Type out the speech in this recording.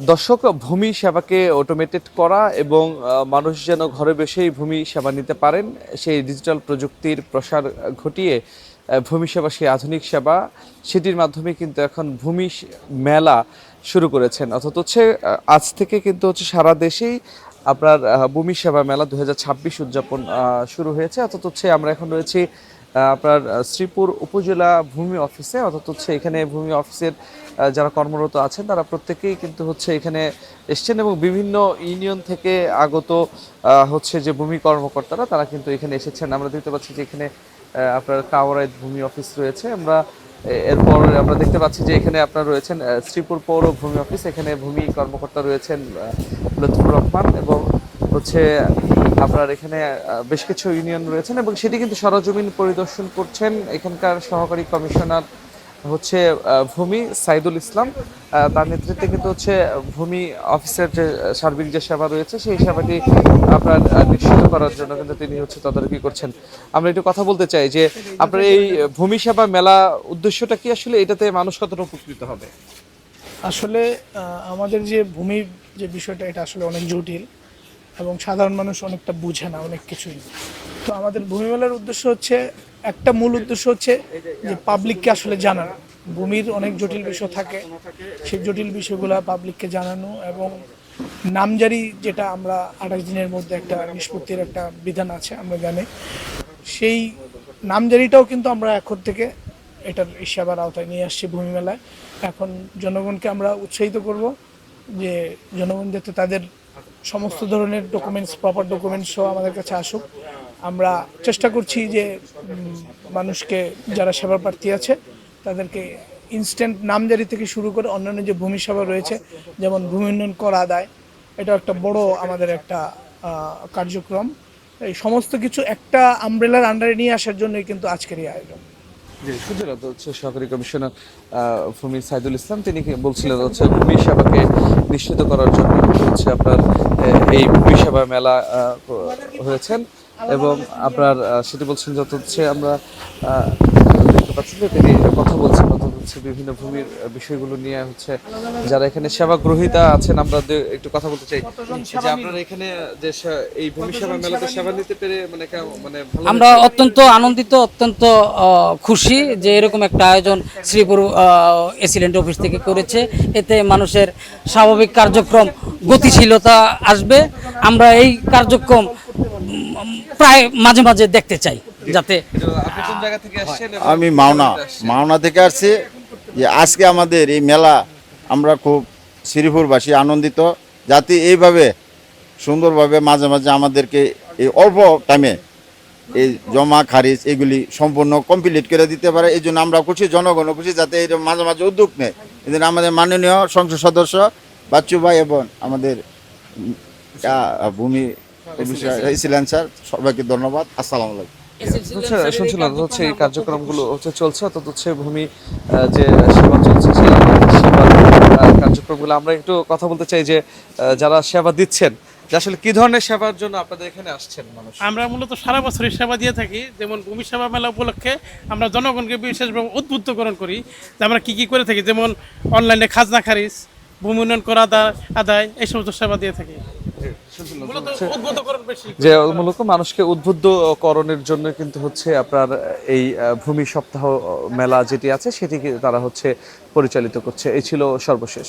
দর্শক, ভূমি সেবাকে অটোমেটেড করা এবং মানুষ যেন ঘরে বসেই ভূমি সেবা নিতে পারেন সেই ডিজিটাল প্রযুক্তির প্রসার ঘটিয়ে ভূমি সেবা, সেই আধুনিক সেবা, সেটির মাধ্যমে কিন্তু এখন মেলা শুরু করেছেন। অর্থাৎ হচ্ছে আজ থেকে কিন্তু হচ্ছে সারা দেশেই আপনার ভূমি সেবা মেলা 2026 উদযাপন শুরু হয়েছে। অর্থাৎ হচ্ছে আমরা এখন রয়েছি আপনার শ্রীপুর উপজেলা ভূমি অফিসে। অর্থাৎ হচ্ছে এখানে ভূমি অফিসের যারা কর্মরত আছেন তারা প্রত্যেকেই কিন্তু হচ্ছে এখানে এসছেন এবং বিভিন্ন ইউনিয়ন থেকে আগত হচ্ছে যে ভূমি কর্মকর্তারা তারা কিন্তু এখানে এসেছেন। আমরা দেখতে পাচ্ছি যে এখানে আপনার কাওয়ারাইদ ভূমি অফিস রয়েছে। এরপর আমরা দেখতে পাচ্ছি যে এখানে আপনার রয়েছেন শ্রীপুর পৌর ভূমি অফিস। এখানে ভূমি কর্মকর্তা রয়েছেন লুৎফুর রহমান এবং হচ্ছে আপনার এখানে বেশ কিছু ইউনিয়ন রয়েছেন এবং সেটি কিন্তু সরজমিন পরিদর্শন করছেন এখানকার সহকারী কমিশনার হচ্ছে ভূমি সাইদুল ইসলাম। তার নেতৃত্বে কিন্তু হচ্ছে ভূমি অফিসের যে সার্বিক যে সেবা রয়েছে সেই সেবাটি আপনার নিশ্চিত করার জন্য কিন্তু তিনি হচ্ছে তদারকি করছেন। আমরা একটু কথা বলতে চাই যে আপনার এই ভূমি সেবা মেলা উদ্দেশ্যটা কি, আসলে এটাতে মানুষ কতটা উপকৃত হবে? আসলে আমাদের যে ভূমির যে বিষয়টা, এটা আসলে অনেক জটিল এবং সাধারণ মানুষ অনেকটা বুঝে না অনেক কিছুই। তো আমাদের ভূমি মেলার উদ্দেশ্য হচ্ছে, একটা মূল উদ্দেশ্য হচ্ছে যে পাবলিককে আসলে জানানো। ভূমির অনেক জটিল বিষয় থাকে, সেই জটিল বিষয়গুলো পাবলিককে জানানো এবং নামজারি, যেটা আমরা 28 দিনের মধ্যে একটা নিষ্পত্তির একটা বিধান আছে আমরা জানি, সেই নামজারিটাও কিন্তু আমরা এখন থেকে এটার এই সেবার আওতায় নিয়ে আসছি ভূমি মেলায়। এখন জনগণকে আমরা উৎসাহিত করব যে জনগণ যাতে তাদের সমস্ত ধরনের ডকুমেন্টস, প্রপার ডকুমেন্টস সহ আমাদের কাছে আসুক। আমরা চেষ্টা করছি যে মানুষকে, যারা সেবা প্রার্থী আছে তাদেরকে ইনস্ট্যান্ট নামজারি থেকে শুরু করে অন্যান্য যে ভূমি সেবা রয়েছে, যেমন ভূমি উন্নয়ন কর আদায়, এটা একটা বড় আমাদের একটা কার্যক্রম। এই সমস্ত কিছু একটা আমব্রেলার আন্ডারে নিয়ে আসার জন্যই কিন্তু আজকের এই আয়োজন। জি, শুনছিলাম তো হচ্ছে সহকারী কমিশনার ভূমি সাইদুল ইসলাম, তিনি বলছিলেন হচ্ছে ভূমি সেবাকে নিশ্চিত করার জন্য হচ্ছে আপনার এই ভূমি সেবা মেলা হয়েছেন এবং আপনার সেটি বলছেন যত হচ্ছে আমরা দেখতে পাচ্ছি যে তিনি কথা বলছেন অর্থাৎ হচ্ছে বিভিন্ন ভূমির বিষয়গুলো নিয়ে হচ্ছে যারা এখানে সেবা গ্রহীতা আছেন। আমরা একটু কথা বলতে চাই যে আপনারা এখানে যে এই ভূমি সেবা মেলাতে সেবা নিতে পেরে মানে ভালো আমরা অত্যন্ত আনন্দিত, অত্যন্ত খুশি যে এরকম একটা আয়োজন শ্রীপুর এসিলেন্ট অফিস থেকে করেছে। এতে মানুষের স্বাভাবিক কার্যক্রম গতিশীলতা আসবে। আমরা এই কার্যক্রম প্রায় মাঝে মাঝে দেখতে চাই যাতে। আপনি কোন জায়গা থেকে আসছেন? আমি মাওনা থেকে আসছি। যে আজকে আমাদের এই মেলা, আমরা খুব শ্রীপুরবাসী আনন্দিত, যাতে এইভাবে সুন্দরভাবে মাঝে মাঝে আমাদেরকে এই অল্প টাইমে এই জমা খারিজ এগুলি সম্পূর্ণ কমপ্লিট করে দিতে পারে। এই জন্য আমরা খুশি, জনগণও খুশি, যাতে এই মাঝে মাঝে উদ্যোগ নেয়। এদের আমাদের মাননীয় সংসদ সদস্য বাচ্চু ভাই এবং আমাদের ভূমি ছিলেন স্যার, সবাইকে ধন্যবাদ। আসসালামু আলাইকুম। শুনছিলাম হচ্ছে এই কার্যক্রমগুলো হচ্ছে চলছে অর্থাৎ হচ্ছে ভূমি যে সেবা চলছে সেই সেবা কার্যক্রমগুলো আমরা একটু কথা বলতে চাই যে যারা সেবা দিচ্ছেন যে আসলে কি ধরনের সেবার জন্য আপনাদের এখানে আসছেন মানুষ? আমরা মূলত সারা বছরই সেবা দিয়ে থাকি। যেমন ভূমি সেবা মেলা উপলক্ষে আমরা জনগণকে বিশেষভাবে উদ্বুদ্ধকরণ করি যে আমরা কী করে থাকি, যেমন অনলাইনে খাজনা খারিজ, ভূমি উন্নয়ন করা আদায়, এই সমস্ত সেবা দিয়ে থাকি। যে মূলত মানুষকে উদ্বুদ্ধকরণের জন্য কিন্তু হচ্ছে আপনার এই ভূমি সপ্তাহ মেলা যেটি আছে সেটি তারা হচ্ছে পরিচালিত করছে। এই ছিল সর্বশেষ।